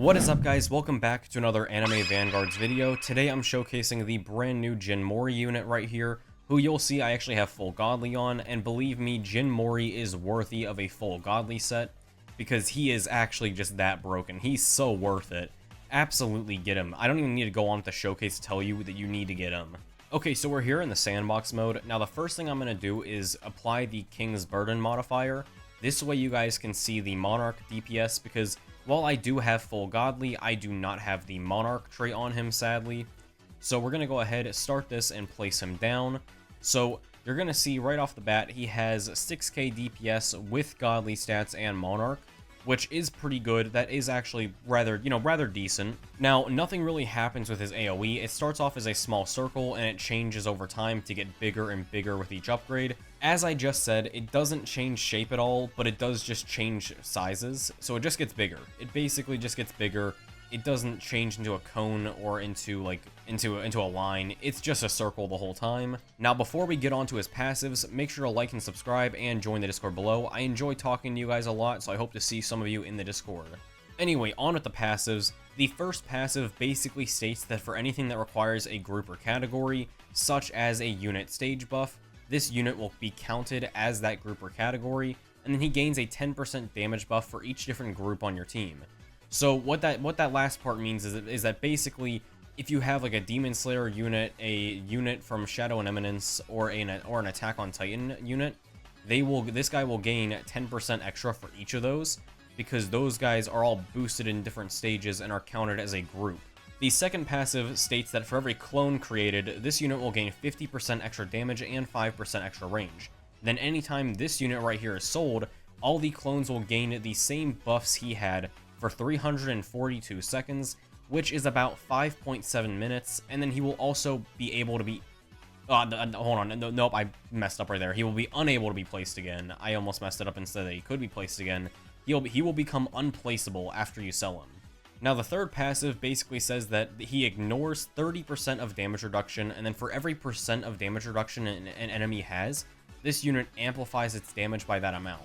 What is up, guys? Welcome back to another Anime Vanguards video. Today I'm showcasing the brand new Jin Mory unit right here, who you'll see I actually have full godly on, and believe me, Jin Mory is worthy of a full godly set, because he is actually just that broken. He's so worth it. Absolutely get him. I don't even need to go on with the showcase to tell you that you need to get him. Okay, so we're here in the Sandbox mode. Now the first thing I'm going to do is apply the King's Burden modifier. This way you guys can see the Monarch DPS, because while I do have full godly, I do not have the Monarch trait on him, sadly. So we're going to go ahead, start this, and place him down. So you're going to see right off the bat, he has 6k DPS with godly stats and Monarch, which is pretty good. That is actually rather decent. Now, nothing really happens with his AoE. It starts off as a small circle, and it changes over time to get bigger and bigger with each upgrade. As I just said, it doesn't change shape at all, but it does just change sizes, so it just gets bigger. It basically just gets bigger. It doesn't change into a cone or into a line. It's just a circle the whole time. Now, before we get on to his passives, make sure to like and subscribe and join the Discord below. I enjoy talking to you guys a lot, so I hope to see some of you in the Discord. Anyway, on with the passives. The first passive basically states that for anything that requires a group or category, such as a unit stage buff, this unit will be counted as that group or category, and then he gains a 10% damage buff for each different group on your team. So what that last part means is that basically, if you have like a Demon Slayer unit, a unit from Shadow and Eminence, or an Attack on Titan unit, this guy will gain 10% extra for each of those, because those guys are all boosted in different stages and are counted as a group. The second passive states that for every clone created, this unit will gain 50% extra damage and 5% extra range. Then anytime this unit right here is sold, all the clones will gain the same buffs he had for 342 seconds, which is about 5.7 minutes, and then he will also be able to be... hold on, nope, I messed up right there. He will be unable to be placed again. I almost messed it up and said that he could be placed again. He will become unplaceable after you sell him. Now, the third passive basically says that he ignores 30% of damage reduction, and then for every percent of damage reduction an enemy has, this unit amplifies its damage by that amount.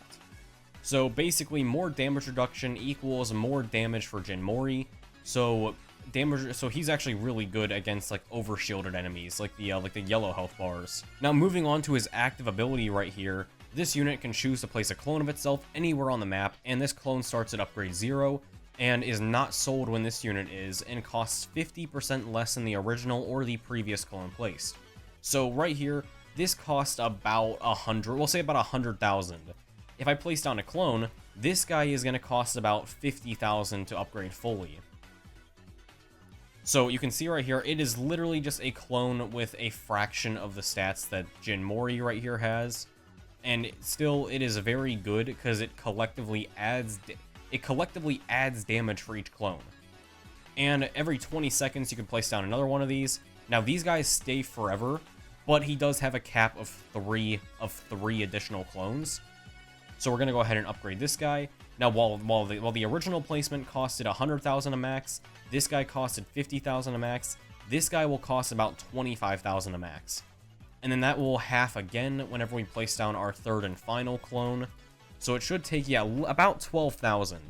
So basically, more damage reduction equals more damage for Jin Mory. So he's actually really good against like overshielded enemies, like the yellow health bars. Now, moving on to his active ability right here, this unit can choose to place a clone of itself anywhere on the map, and this clone starts at upgrade 0 and is not sold when this unit is, and costs 50% less than the original or the previous clone placed. So right here, this costs about 100, we'll say about 100,000. If I place down a clone, this guy is going to cost about 50,000 to upgrade fully. So you can see right here, it is literally just a clone with a fraction of the stats that Jin Mory right here has. And still, it is very good because it collectively adds damage for each clone. And every 20 seconds, you can place down another one of these. Now, these guys stay forever, but he does have a cap of three additional clones. So we're going to go ahead and upgrade this guy. Now, while the original placement costed 100,000 a max, this guy costed 50,000 a max. This guy will cost about 25,000 a max. And then that will half again whenever we place down our third and final clone. So it should take, yeah, about 12,000.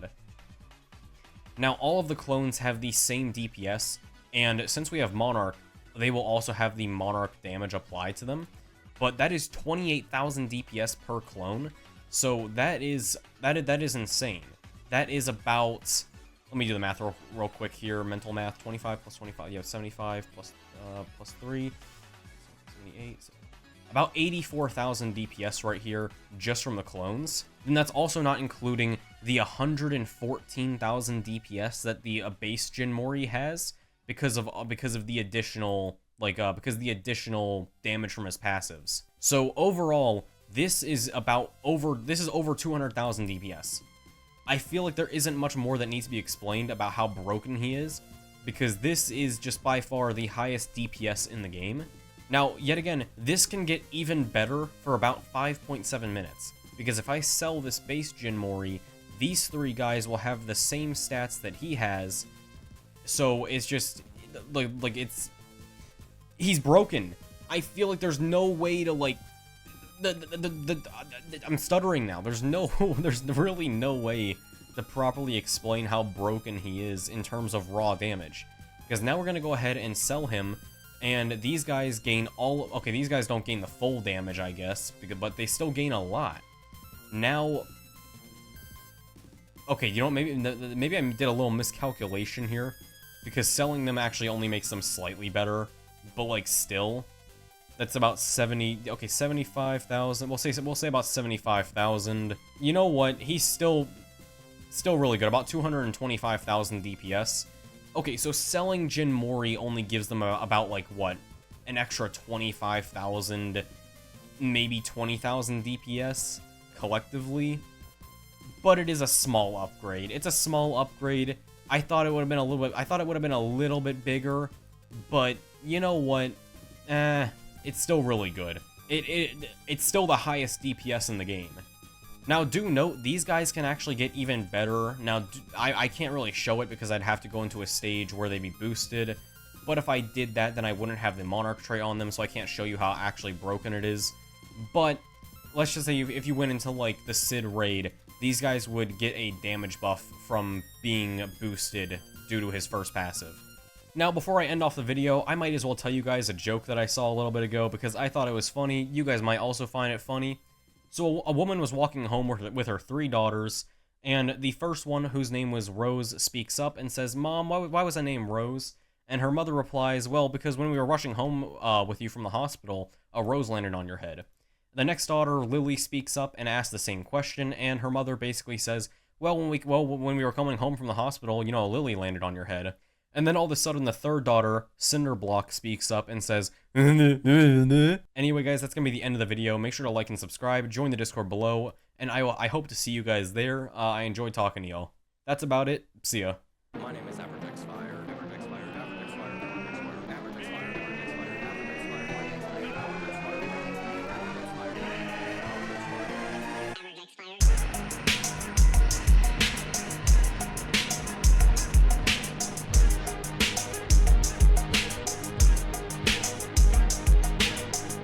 Now, all of the clones have the same DPS, and since we have Monarch, they will also have the Monarch damage applied to them. But that is 28,000 DPS per clone. So that is insane. That is about, let me do the math real quick here, mental math. 25 plus 25, you have 75 plus 3, 78, so about 84,000 DPS right here just from the clones. And that's also not including the 114,000 DPS that the base Jin Mory has because of the additional additional damage from his passives. So overall, this is over 200,000 DPS. I feel like there isn't much more that needs to be explained about how broken he is, because this is just by far the highest DPS in the game. Now, yet again, this can get even better for about 5.7 minutes, because if I sell this base Jin Mory, these three guys will have the same stats that he has, so it's just, he's broken. I feel like there's no way to, I'm stuttering now. There's really no way to properly explain how broken he is in terms of raw damage. Because now we're going to go ahead and sell him, and these guys gain all... Okay, these guys don't gain the full damage, I guess, but they still gain a lot. Now... Okay, you know, maybe I did a little miscalculation here, because selling them actually only makes them slightly better, but, like, still... That's about 70... Okay, 75,000. We'll say about 75,000. You know what? He's still really good. About 225,000 DPS. Okay, so selling Jin Mori only gives them about, like, what? An extra 25,000, maybe 20,000 DPS collectively. But it is a small upgrade. It's a small upgrade. I thought it would have been a little bit... I thought it would have been a little bit bigger, but you know what? It's still really good. It's still the highest DPS in the game. Now, do note, these guys can actually get even better. Now, I can't really show it because I'd have to go into a stage where they'd be boosted. But if I did that, then I wouldn't have the Monarch trait on them, so I can't show you how actually broken it is. But, let's just say if you went into, like, the Sid raid, these guys would get a damage buff from being boosted due to his first passive. Now, before I end off the video, I might as well tell you guys a joke that I saw a little bit ago because I thought it was funny. You guys might also find it funny. So, a woman was walking home with her 3 daughters, and the first one, whose name was Rose, speaks up and says, "Mom, why was I named Rose?" And her mother replies, "Well, because when we were rushing home with you from the hospital, a rose landed on your head." The next daughter, Lily, speaks up and asks the same question, and her mother basically says, "Well, when we were coming home from the hospital, you know, a lily landed on your head." And then all of a sudden, the third daughter, Cinderblock, speaks up and says, Anyway, guys, that's going to be the end of the video. Make sure to like and subscribe, join the Discord below, and I hope to see you guys there. I enjoyed talking to y'all. That's about it. See ya.